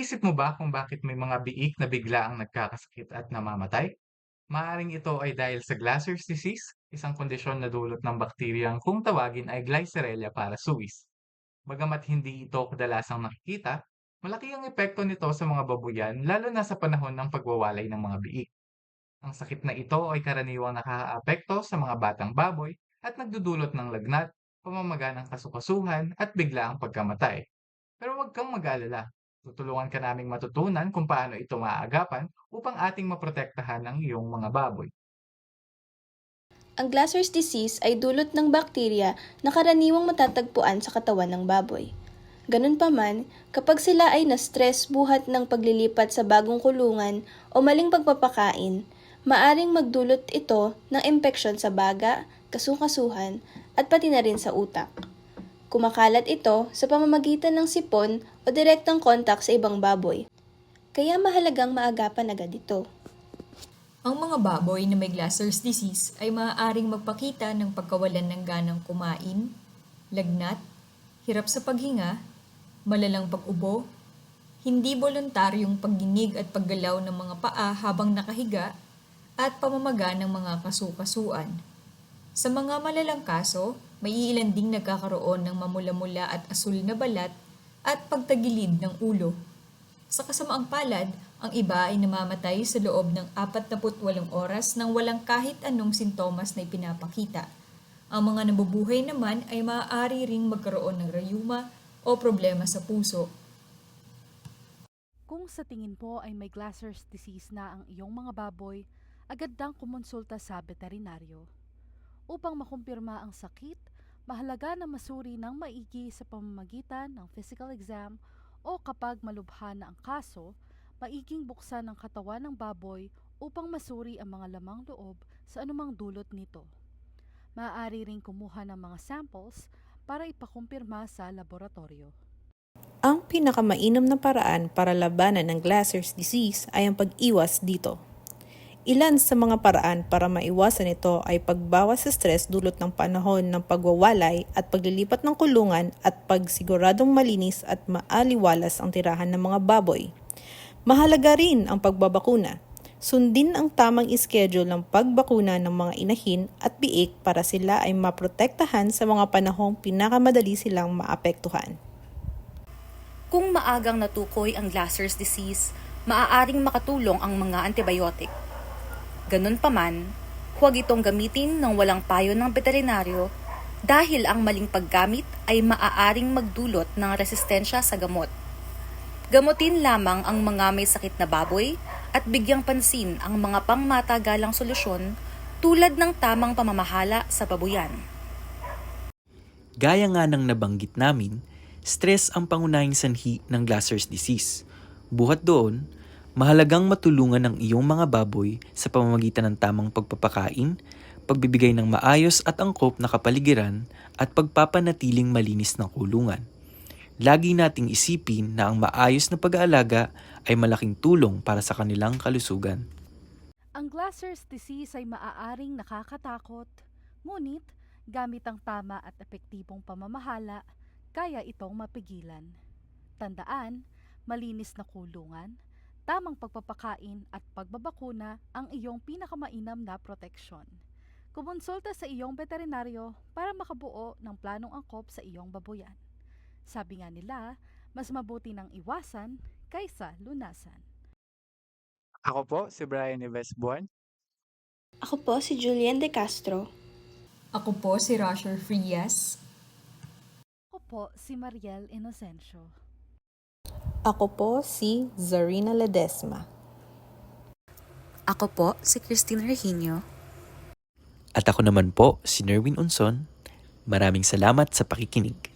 Naisip mo ba kung bakit may mga biik na bigla ang nagkakasakit at namamatay? Maaaring ito ay dahil sa Glasser's disease, isang kondisyon na dulot ng bakteriyang kung tawagin ay Glycerella parasuis. Bagamat hindi ito kadalasang nakikita, malaki ang epekto nito sa mga babuyan lalo na sa panahon ng pagwawalay ng mga biik. Ang sakit na ito ay karaniwang nakakaapekto sa mga batang baboy at nagdudulot ng lagnat, pamamaga ng kasukasuhan at biglaang pagkamatay. Pero huwag kang mag-alala. Tutulungan ka naming matutunan kung paano ito maaagapan upang ating maprotektahan ang iyong mga baboy. Ang Glasser's disease ay dulot ng bakterya na karaniwang matatagpuan sa katawan ng baboy. Ganun pa man, kapag sila ay na-stress buhat ng paglilipat sa bagong kulungan o maling pagpapakain, maaring magdulot ito ng impeksyon sa baga, kasukasuhan, at pati na rin sa utak. Kumakalat ito sa pamamagitan ng sipon o direktang kontak sa ibang baboy, kaya mahalagang maagapan agad ito. Ang mga baboy na may Glasser's disease ay maaaring magpakita ng pagkawalan ng ganang kumain, lagnat, hirap sa paghinga, malalang pag-ubo, hindi voluntaryong pagginig at paggalaw ng mga paa habang nakahiga, at pamamaga ng mga kasukasuan. Sa mga malalang kaso, may ilan ding nagkakaroon ng mamula-mula at asul na balat at pagtagilid ng ulo. Sa kasamaang palad, ang iba ay namamatay sa loob ng 48 oras nang walang kahit anong sintomas na ipinapakita. Ang mga nabubuhay naman ay maaari ring magkaroon ng rayuma o problema sa puso. Kung sa tingin po ay may Glasser's disease na ang iyong mga baboy, agad dang kumonsulta sa veterinaryo. Upang makumpirma ang sakit, mahalaga na masuri ng maigi sa pamamagitan ng physical exam o kapag malubha na ang kaso, maiging buksan ang katawan ng baboy upang masuri ang mga lamang loob sa anumang dulot nito. Maaari ring kumuha ng mga samples para ipakumpirma sa laboratorio. Ang pinakamainam na paraan para labanan ng Glasser's disease ay ang pag-iwas dito. Ilan sa mga paraan para maiwasan ito ay pagbawas sa stress dulot ng panahon ng pagwawalay at paglilipat ng kulungan at pagsiguradong malinis at maaliwalas ang tirahan ng mga baboy. Mahalaga rin ang pagbabakuna. Sundin ang tamang ischedule ng pagbakuna ng mga inahin at biik para sila ay maprotektahan sa mga panahong pinakamadali silang maapektuhan. Kung maagang natukoy ang Glasser's disease, maaaring makatulong ang mga antibiotic. Ganun pa man, huwag itong gamitin ng walang payo ng veterinaryo dahil ang maling paggamit ay maaaring magdulot ng resistensya sa gamot. Gamutin lamang ang mga may sakit na baboy at bigyang pansin ang mga pangmatagalang solusyon tulad ng tamang pamamahala sa babuyan. Gaya nga ng nabanggit namin, stress ang pangunahing sanhi ng Glasser's disease. Buhat doon, mahalagang matulungan ang iyong mga baboy sa pamamagitan ng tamang pagpapakain, pagbibigay ng maayos at angkop na kapaligiran at pagpapanatiling malinis ng kulungan. Lagi nating isipin na ang maayos na pag-aalaga ay malaking tulong para sa kanilang kalusugan. Ang Glasser's disease ay maaaring nakakatakot, ngunit gamit ang tama at epektibong pamamahala, kaya itong mapigilan. Tandaan, malinis na kulungan, tamang pagpapakain at pagbabakuna ang iyong pinakamainam na proteksyon. Kumonsulta sa iyong veterinaryo para makabuo ng planong angkop sa iyong babuyan. Sabi nga nila, mas mabuti ng iwasan kaysa lunasan. Ako po, si Brian Ives Buwan. Ako po si Julian De Castro. Ako po si Rasher Frias. Ako po si Mariel Inocencio. Ako po si Zarina Ledesma. Ako po si Christine Regino. At ako naman po si Nerwin Unson. Maraming salamat sa pakikinig.